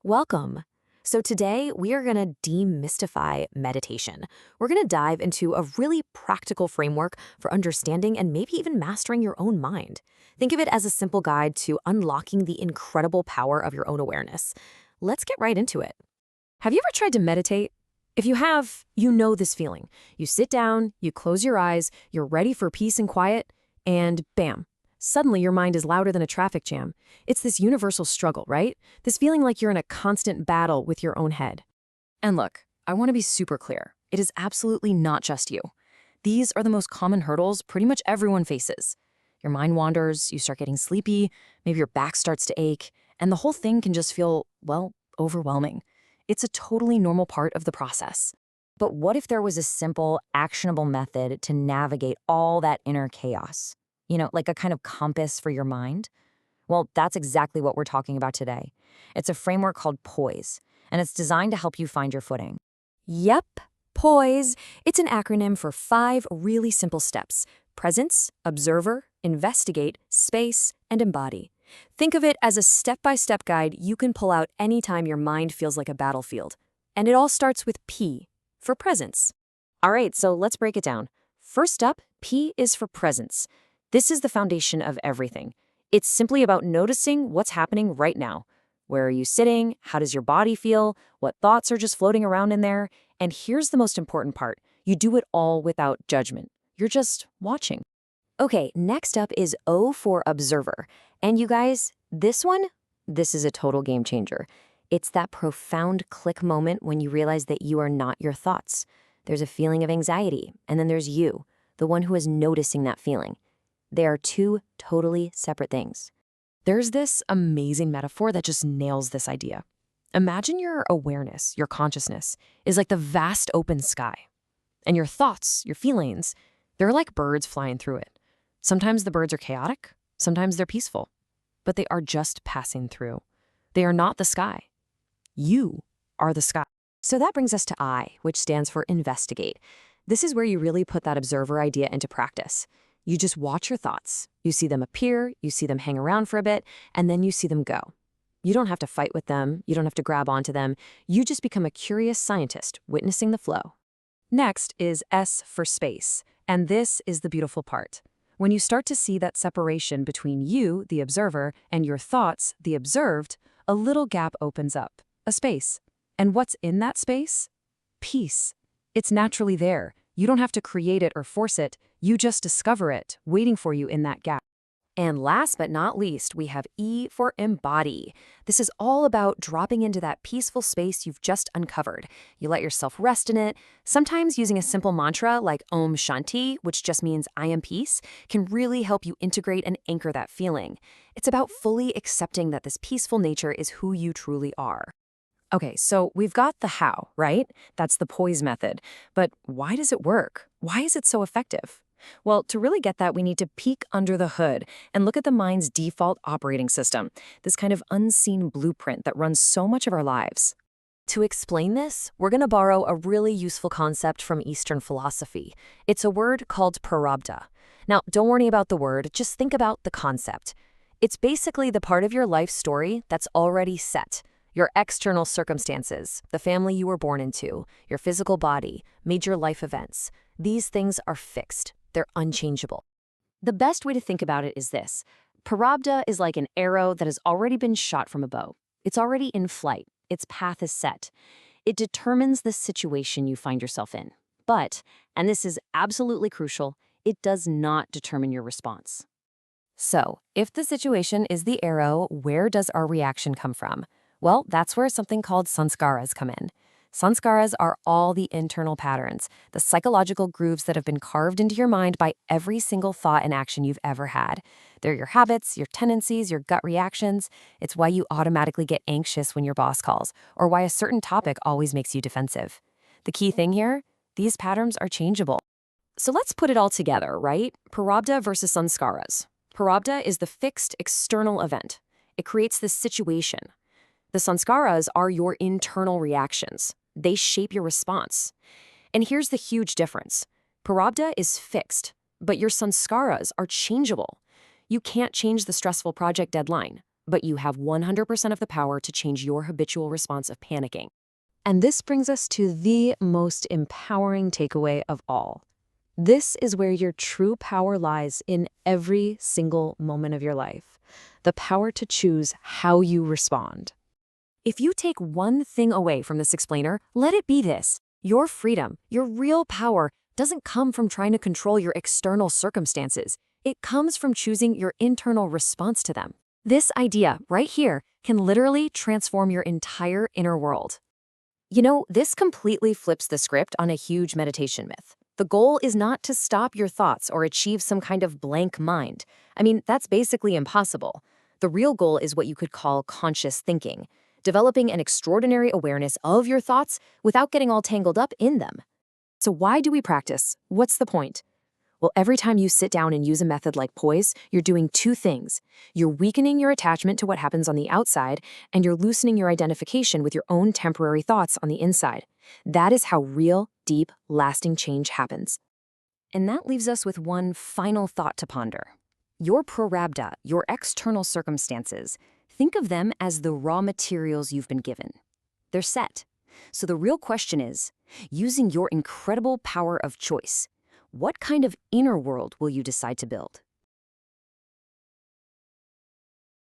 Welcome. So today we are going to demystify meditation. We're going to dive into a really practical framework for understanding and maybe even mastering your own mind. Think of it as a simple guide to unlocking the incredible power of your own awareness. Let's get right into it. Have you ever tried to meditate? If you have, you know this feeling. You sit down, you close your eyes, you're ready for peace and quiet, and bam. Suddenly, your mind is louder than a traffic jam. It's this universal struggle, right? This feeling like you're in a constant battle with your own head. And look, I want to be super clear. It is absolutely not just you. These are the most common hurdles pretty much everyone faces. Your mind wanders, you start getting sleepy, maybe your back starts to ache, and the whole thing can just feel, well, overwhelming. It's a totally normal part of the process. But what if there was a simple, actionable method to navigate all that inner chaos? Like a kind of compass for your mind? Well, that's exactly what we're talking about today. It's a framework called POISE, and it's designed to help you find your footing. Yep, POISE. It's an acronym for 5 really simple steps: presence, observer, investigate, space, and embody. Think of it as a step-by-step guide you can pull out anytime your mind feels like a battlefield. And it all starts with P, for presence. All right, so let's break it down. First up, P is for presence. This is the foundation of everything. It's simply about noticing what's happening right now. Where are you sitting? How does your body feel? What thoughts are just floating around in there? And here's the most important part. You do it all without judgment. You're just watching. Okay, next up is O for observer. And you guys, this is a total game changer. It's that profound click moment when you realize that you are not your thoughts. There's a feeling of anxiety, and then there's you, the one who is noticing that feeling. They are 2 totally separate things. There's this amazing metaphor that just nails this idea. Imagine your awareness, your consciousness, is like the vast open sky. And your thoughts, your feelings, they're like birds flying through it. Sometimes the birds are chaotic, sometimes they're peaceful, but they are just passing through. They are not the sky. You are the sky. So that brings us to I, which stands for investigate. This is where you really put that observer idea into practice. You just watch your thoughts. You see them appear, you see them hang around for a bit, and then you see them go. You don't have to fight with them. You don't have to grab onto them. You just become a curious scientist, witnessing the flow. Next is S for space, and this is the beautiful part. When you start to see that separation between you, the observer, and your thoughts, the observed, a little gap opens up, a space. And what's in that space? Peace. It's naturally there. You don't have to create it or force it. You just discover it, waiting for you in that gap. And last but not least, we have E for embody. This is all about dropping into that peaceful space you've just uncovered. You let yourself rest in it. Sometimes using a simple mantra like Om Shanti, which just means I am peace, can really help you integrate and anchor that feeling. It's about fully accepting that this peaceful nature is who you truly are. Okay, so we've got the how, right? That's the POISE method. But why does it work? Why is it so effective? Well, to really get that, we need to peek under the hood and look at the mind's default operating system, this kind of unseen blueprint that runs so much of our lives. To explain this, we're going to borrow a really useful concept from Eastern philosophy. It's a word called prarabdha. Now, don't worry about the word, just think about the concept. It's basically the part of your life story that's already set. Your external circumstances, the family you were born into, your physical body, major life events. These things are fixed. They're unchangeable. The best way to think about it is this. Prarabdha is like an arrow that has already been shot from a bow. It's already in flight. Its path is set. It determines the situation you find yourself in. But, and this is absolutely crucial, it does not determine your response. So, if the situation is the arrow, where does our reaction come from? Well, that's where something called sanskaras come in. Sanskaras are all the internal patterns, the psychological grooves that have been carved into your mind by every single thought and action you've ever had. They're your habits, your tendencies, your gut reactions. It's why you automatically get anxious when your boss calls, or why a certain topic always makes you defensive. The key thing here, these patterns are changeable. So let's put it all together, right? Prarabdha versus sanskaras. Prarabdha is the fixed external event. It creates this situation. The sanskaras are your internal reactions. They shape your response. And here's the huge difference. Prarabdha is fixed, but your sanskaras are changeable. You can't change the stressful project deadline, but you have 100% of the power to change your habitual response of panicking. And this brings us to the most empowering takeaway of all. This is where your true power lies in every single moment of your life. The power to choose how you respond. If you take one thing away from this explainer, let it be this. Your freedom, your real power, doesn't come from trying to control your external circumstances. It comes from choosing your internal response to them. This idea, right here, can literally transform your entire inner world. You know, this completely flips the script on a huge meditation myth. The goal is not to stop your thoughts or achieve some kind of blank mind. I mean, that's basically impossible. The real goal is what you could call conscious thinking, developing an extraordinary awareness of your thoughts without getting all tangled up in them. So why do we practice? What's the point? Well, every time you sit down and use a method like poise, you're doing two things. You're weakening your attachment to what happens on the outside, and you're loosening your identification with your own temporary thoughts on the inside. That is how real, deep, lasting change happens. And that leaves us with one final thought to ponder. Your prarabdha, your external circumstances, think of them as the raw materials you've been given. They're set. So the real question is, using your incredible power of choice, what kind of inner world will you decide to build?